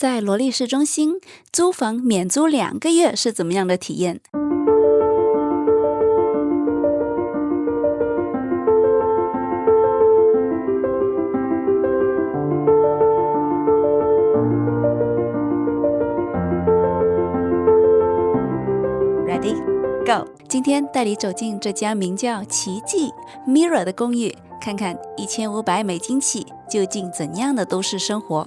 在罗丽市中心租房免租2个月是怎么样的体验？Ready, go！ 今天带你走进这家名叫奇迹 Mirror 的公寓，看看$1500起究竟怎样的都市生活。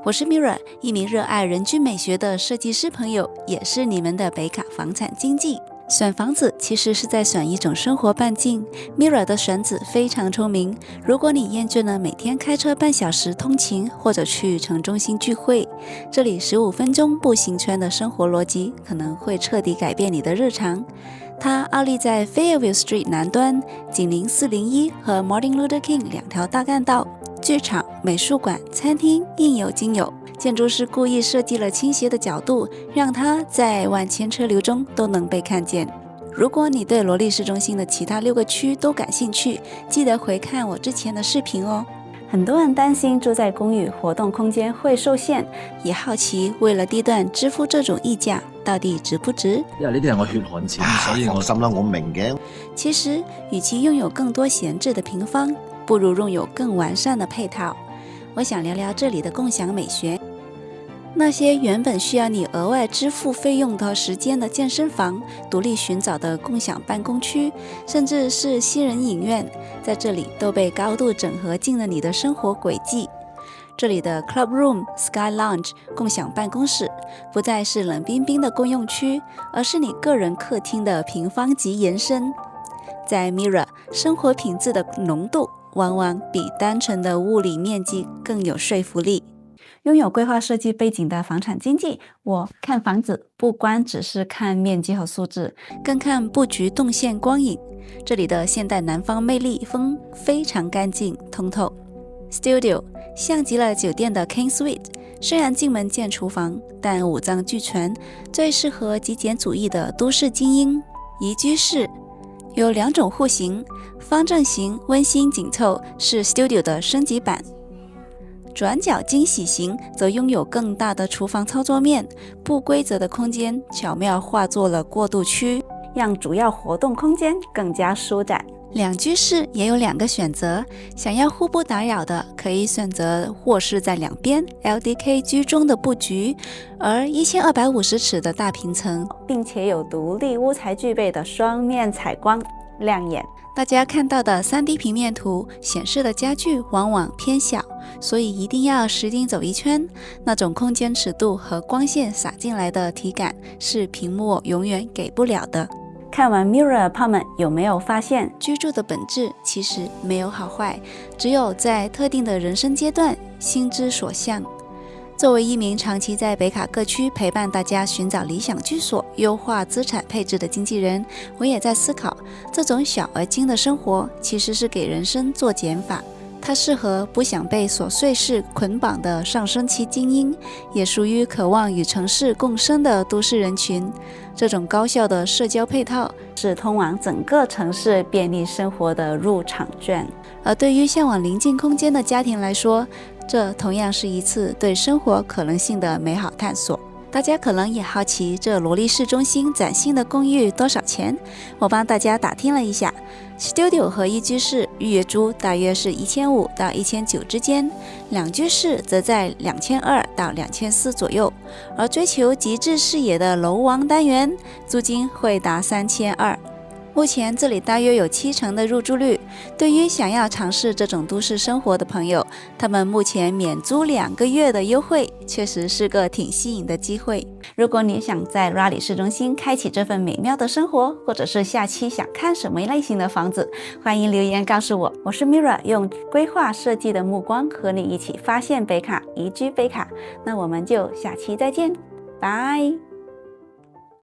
我是 Mirror， 一名热爱人均美学的设计师朋友，也是你们的北卡房产经纪。选房子其实是在选一种生活半径。Mirror 的选址非常聪明，如果你厌倦了每天开车半小时通勤，或者去城中心聚会，这里15分钟步行圈的生活逻辑可能会彻底改变你的日常。它傲立在 Fairview Street 南端，紧邻401和 Martin Luther King 2条大干道，剧场、美术馆、餐厅应有尽有。建筑师故意设计了倾斜的角度，让它在万千车流中都能被看见。如果你对罗丽市中心的其他6个区都感兴趣，记得回看我之前的视频哦。很多人担心住在公寓活动空间会受限，也好奇为了地段支付这種溢價到底值不值？因為呢啲係我血汗錢，所以我心啦，我明嘅。其實，與其擁有更多閒置的平方，不如擁有更完善的配套。我想聊聊這裡的共享美學。那些原本需要你額外支付費用的時間的健身房、獨立尋找的共享辦公區，甚至是私人影院，在這裡都被高度整合進了你的生活軌跡。這裡的 Club Room、Sky Lounge 共享辦公室不再是冷冰冰的公用區，而是你個人客廳的平方級延伸。在 Mirror， 生活品質的濃度往往比單純的物理面積更有說服力。擁有規劃設計背景的房產經紀，我看房子不光只是看面積和數字，更看佈局動線光影。這裡的現代南方魅力風非常乾淨通透。Studio 像極了酒店的 King Suite， 雖然進門見廚房，但五臟俱全，最適合極簡主義的都市精英。宜居室有2種戶型，方正型溫馨緊湊是 Studio 的升級版，轉角驚喜型則擁有更大的廚房操作面，不規則的空間巧妙化作了過渡區，讓主要活動空間更加舒展。兩居室也有2個選擇，想要互不打擾的可以選擇臥室在兩邊 LDK 居中的佈局，而1250尺的大平層，並且有獨立屋才具備的雙面採光，亮眼。大家看到的 3D 平面圖顯示的家具往往偏小，所以一定要實地走一圈，那種空間尺度和光線灑進來的體感是屏幕永遠給不了的。看完 Mirror Apartment 有沒有發現，居住的本質其實沒有好壞，只有在特定的人生階段心之所向。作為一名長期在北卡各區陪伴大家尋找理想居所、優化資產配置的經紀人，我也在思考，這種小而精的生活其實是給人生做減法。它適合不想被瑣碎事捆綁的上升期精英，也屬於渴望與城市共生的都市人群。這種高效的社交配套是通往整個城市便利生活的入場券。而對於向往臨近空間的家庭來說，這同樣是一次對生活可能性的美好探索。大家可能也好奇這羅麗市中心嶄新的公寓多少錢？我幫大家打聽了一下 ，Studio 和一居室預約租大約是1500到1900之間，兩居室則在2200到2400左右，而追求極致視野的樓王單元租金會達3200。目前這裡大約有70%的入住率，對於想要嘗試這種都市生活的朋友，他們目前免租2個月的優惠，確實是個挺吸引的機會。如果你想在羅麗市中心開啟這份美妙的生活，或者是下期想看什麼類型的房子，歡迎留言告訴我。我是 Mirror， 用規劃設計的目光和你一起發現北卡，移居北卡。那我們就下期再見，拜。